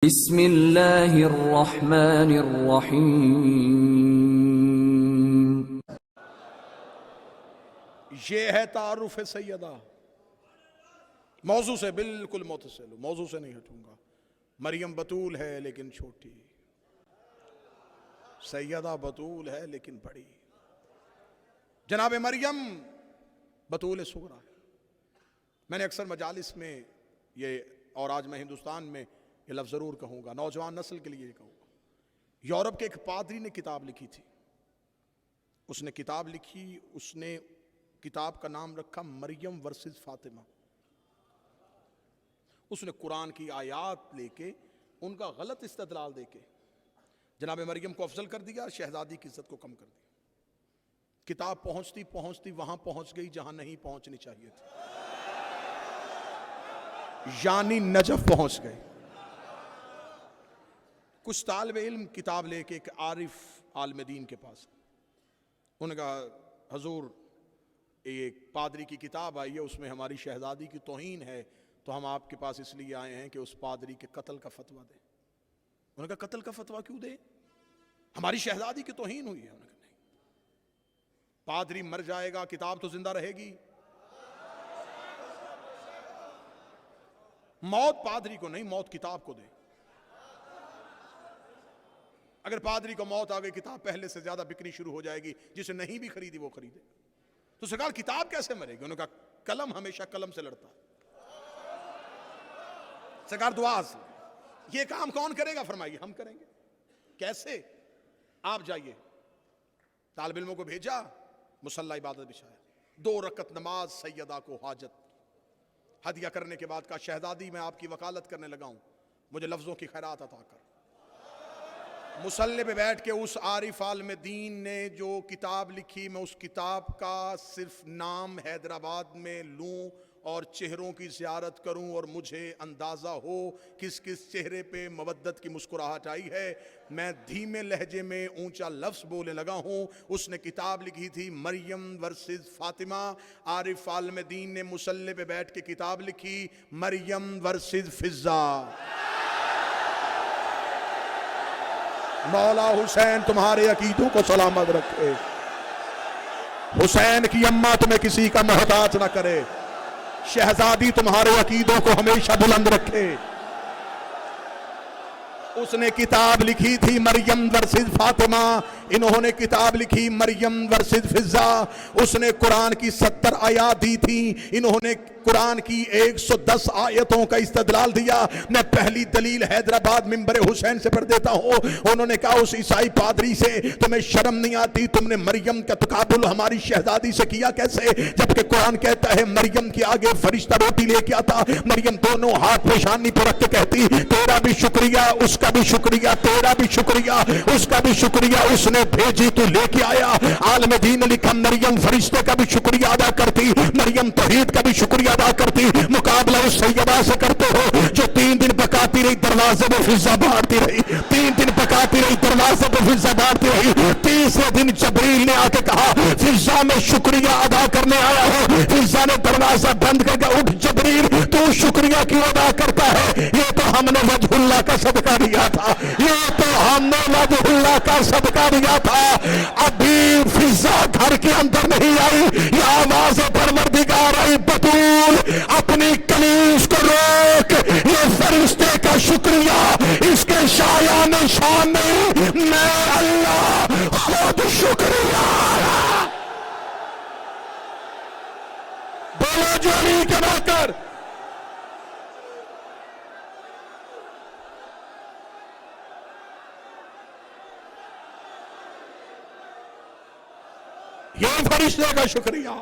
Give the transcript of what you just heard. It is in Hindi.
बिस्मिल्लाहिर्रहमानिर्रहीम। ये है तारुफ सैयदा। मौजू से बिल्कुल मुतसिल, मौजू से नहीं हटूंगा। मरियम बतूल है लेकिन छोटी, सैयदा बतूल है लेकिन बड़ी। जनाब मरियम बतूल सुगरा है। मैंने अक्सर मजालिस में ये, और आज मैं हिंदुस्तान में ये लफ्ज़ ज़रूर कहूँगा, नौजवान नस्ल के लिए कहूँगा। यूरोप के एक पादरी ने किताब लिखी थी। उसने किताब लिखी, उसने किताब का नाम रखा मरियम वर्सेस फातिमा। उसने कुरान की आयात लेके उनका गलत इस्तदलाल देके जनाब मरियम को अफजल कर दिया, शहजादी की इज्जत को कम कर दिया। किताब पहुंचती पहुंचती वहां पहुंच गई जहां नहीं पहुंचनी चाहिए थी, यानी नजफ पहुंच गए। कुछ तालिब इल्म किताब लेके एक आरिफ आलिम दीन के पास, उन्होंने कहा हजूर एक पादरी की किताब आई है, उसमें हमारी शहजादी की तौहीन है, तो हम आपके पास इसलिए आए हैं कि उस पादरी के कत्ल का फतवा दें। उन्होंने कहा कत्ल का फतवा क्यों दे, हमारी शहजादी की तौहीन हुई है। उन्होंने कहा नहीं, पादरी मर जाएगा, किताब तो जिंदा रहेगी। मौत पादरी को नहीं, मौत किताब को दे। अगर पादरी को मौत आ गई, किताब पहले से ज्यादा बिकनी शुरू हो जाएगी, जिसे नहीं भी खरीदी वो खरीदे। तो सरकार किताब कैसे मरेगी? उन्होंने कहा कलम हमेशा कलम से लड़ता है। सरकार दुआ से, ये काम कौन करेगा? फरमाइए हम करेंगे। कैसे? आप जाइए, तालिब इल्मों को भेजा, मुसल्ला इबादत बिछाया, 2 रकत नमाज सैयदा को हाजत हदिया करने के बाद कहा शहजादी मैं आपकी वकालत करने लगा हूं, मुझे लफ्जों की खैरात अता कर। मुसल्ले पे बैठ के उस आरिफ आलिम दीन ने जो किताब लिखी, मैं उस किताब का सिर्फ नाम हैदराबाद में लूं और चेहरों की ज़ियारत करूं और मुझे अंदाज़ा हो किस किस चेहरे पे मवद्दत की मुस्कुराहट आई है। मैं धीमे लहजे में ऊंचा लफ्ज़ बोलने लगा हूं। उसने किताब लिखी थी मरियम वर्सेस फातिमा। आरिफ आलिम दीन ने मुसल्ले पे बैठ के किताब लिखी मरियम वर्सेस फिज़ा। मौला हुसैन तुम्हारे अकीदों को सलामत रखे, हुसैन की अम्मा तुम्हें किसी का मोहताज ना करे, शहजादी तुम्हारे अकीदों को हमेशा बुलंद रखे। उसने किताब लिखी थी मरियम वर्सेस फातिमा, इन्होंने किताब लिखी मरियम वर्सेस फिज़ा। उसने कुरान की 70 आयत दी थी, इन्होंने कुरान की 110 आयतों का इस्तदलाल दिया। मैं पहली दलील हैदराबाद मिंबर हुसैन से पढ़ देता हूँ। उन्होंने कहा उस ईसाई पादरी से तुम्हें शर्म नहीं आती, तुमने मरियम का तकाबुल हमारी शहजादी से किया कैसे, जबकि कुरान कहता है मरियम के आगे फरिश्ता रोटी लेके आता, मरियम दोनों हाथ पेशानी पर रख के कहती तेरा भी शुक्रिया, उसका भी शुक्रिया, तेरा भी शुक्रिया, उसका भी शुक्रिया, उसने भेजी तू लेके आया। आलम दीन ने लिखा मरियम फरिश्ते का भी शुक्रिया अदा करती, मरियम तौहीद का भी शुक्रिया अदा करती। मुकाबला उस सैयदा से करते हो जो 3 दिन पकाती रही, दरवाजे में फिज़ा बांटती रही, 3 दिन पकाती रही, दरवाजे पे फिज़ा बांटती रही। तीसरे दिन जबरील ने आके कहा फिज़ा में शुक्रिया अदा करने आया हो। फिज़ा ने दरवाजा बंद करके उठ जबरील तू शुक्रिया क्यों अदा करता है, ये तो हमने वजहुल्लाह का सदका दिया था, ये तो हमने वजहुल्लाह का सदका दिया था। अभी फिज़ा घर के अंदर नहीं आई, ये आवाज़ परवरदिगार आई बतूल अपनी कमीज को रोक, ये फरिश्ते का शुक्रिया इसके शायान शान नहीं, मैं अल्लाह खुद शुक्रिया। बोलो जो अली के नौकर। ये फरिश्ते का शुक्रिया।